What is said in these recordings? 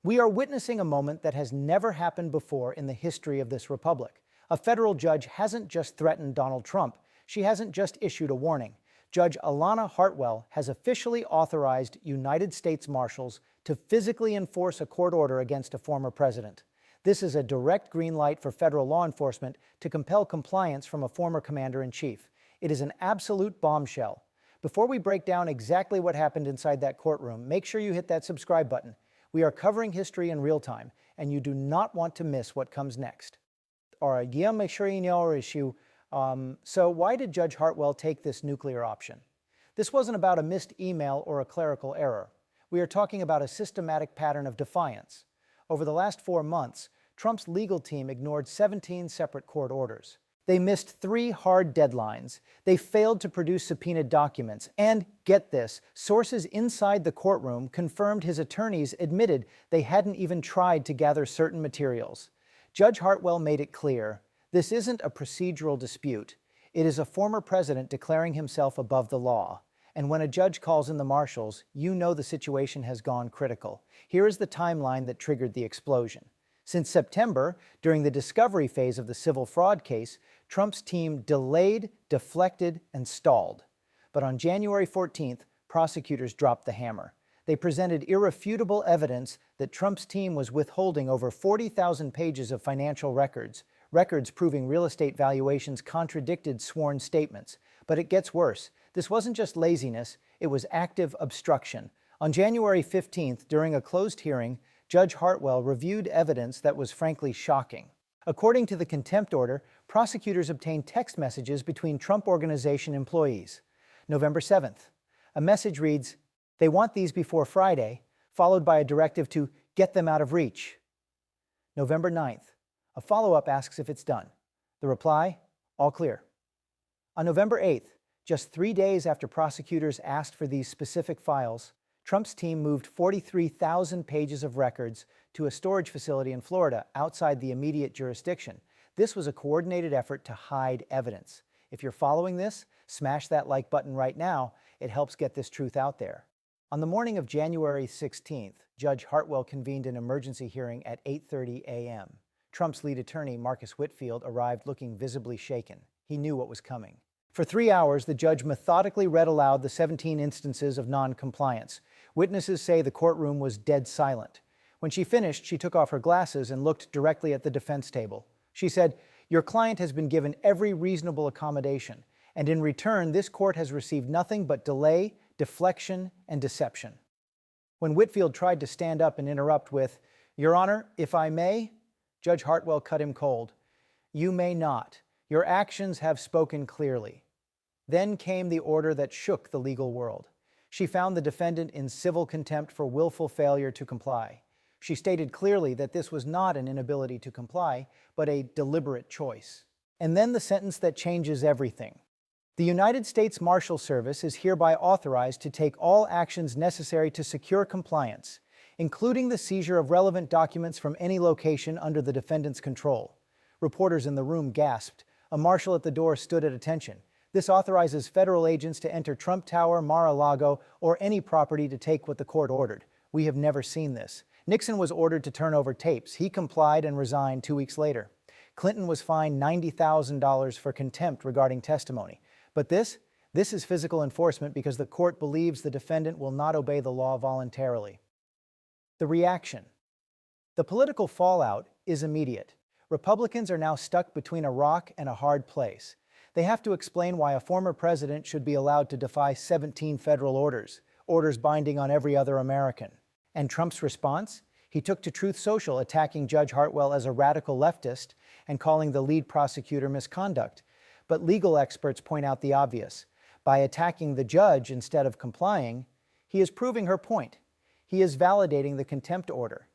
We are witnessing a moment that has never happened before in the history of this republic. A federal judge hasn't just threatened Donald Trump. She hasn't just issued a warning. Judge Alana Hartwell has officially authorized United States Marshals to physically enforce a court order against a former president. This is a direct green light for federal law enforcement to compel compliance from a former commander-in-chief. It is an absolute bombshell. Before we break down exactly what happened inside that courtroom, make sure you hit that subscribe button. We are covering history in real time, and you do not want to miss what comes next. So why did Judge Hartwell take this nuclear option? This wasn't about a missed email or a clerical error. We are talking about a systematic pattern of defiance. Over the last 4 months, Trump's legal team ignored 17 separate court orders. They missed 3 hard deadlines. They failed to produce subpoenaed documents. And, get this, sources inside the courtroom confirmed his attorneys admitted they hadn't even tried to gather certain materials. Judge Hartwell made it clear, this isn't a procedural dispute. It is a former president declaring himself above the law. And when a judge calls in the marshals, you know the situation has gone critical. Here is the timeline that triggered the explosion. Since September, during the discovery phase of the civil fraud case, Trump's team delayed, deflected, and stalled. But on January 14th, prosecutors dropped the hammer. They presented irrefutable evidence that Trump's team was withholding over 40,000 pages of financial records proving real estate valuations contradicted sworn statements. But it gets worse. This wasn't just laziness, it was active obstruction. On January 15th, during a closed hearing, Judge Hartwell reviewed evidence that was frankly shocking. According to the contempt order, prosecutors obtained text messages between Trump Organization employees. November 7th, a message reads, "They want these before Friday," followed by a directive to get them out of reach. November 9th, a follow-up asks if it's done. The reply, all clear. On November 8th, just 3 days after prosecutors asked for these specific files, Trump's team moved 43,000 pages of records to a storage facility in Florida outside the immediate jurisdiction. This was a coordinated effort to hide evidence. If you're following this, smash that like button right now. It helps get this truth out there. On the morning of January 16th, Judge Hartwell convened an emergency hearing at 8:30 a.m. Trump's lead attorney, Marcus Whitfield, arrived looking visibly shaken. He knew what was coming. For 3 hours, the judge methodically read aloud the 17 instances of non-compliance. Witnesses say the courtroom was dead silent. When she finished, she took off her glasses and looked directly at the defense table. She said, "Your client has been given every reasonable accommodation, and in return, this court has received nothing but delay, deflection, and deception." When Whitfield tried to stand up and interrupt with, "Your Honor, if I may," Judge Hartwell cut him cold. "You may not. Your actions have spoken clearly." Then came the order that shook the legal world. She found the defendant in civil contempt for willful failure to comply. She stated clearly that this was not an inability to comply, but a deliberate choice. And then the sentence that changes everything. The United States Marshal Service is hereby authorized to take all actions necessary to secure compliance, including the seizure of relevant documents from any location under the defendant's control. Reporters in the room gasped. A marshal at the door stood at attention. This authorizes federal agents to enter Trump Tower, Mar-a-Lago, or any property to take what the court ordered. We have never seen this. Nixon was ordered to turn over tapes. He complied and resigned 2 weeks later. Clinton was fined $90,000 for contempt regarding testimony. But this is physical enforcement because the court believes the defendant will not obey the law voluntarily. The reaction. The political fallout is immediate. Republicans are now stuck between a rock and a hard place. They have to explain why a former president should be allowed to defy 17 federal orders binding on every other American. And Trump's response? He took to Truth Social, attacking Judge Hartwell as a radical leftist and calling the lead prosecutor misconduct. But legal experts point out the obvious. By attacking the judge instead of complying, he is proving her point. He is validating the contempt order.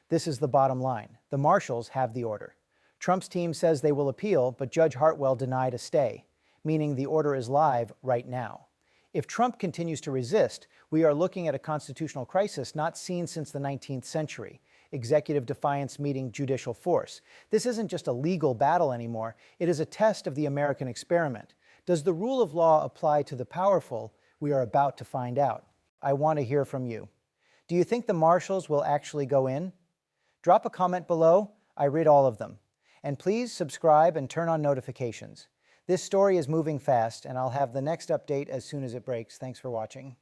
This is the bottom line. The Marshals have the order. Trump's team says they will appeal, but Judge Hartwell denied a stay, meaning the order is live right now. If Trump continues to resist, we are looking at a constitutional crisis not seen since the 19th century. Executive defiance meeting judicial force. This isn't just a legal battle anymore. It is a test of the American experiment. Does the rule of law apply to the powerful? We are about to find out. I want to hear from you. Do you think the Marshals will actually go in? Drop a comment below. I read all of them. And please subscribe and turn on notifications. This story is moving fast, and I'll have the next update as soon as it breaks. Thanks for watching.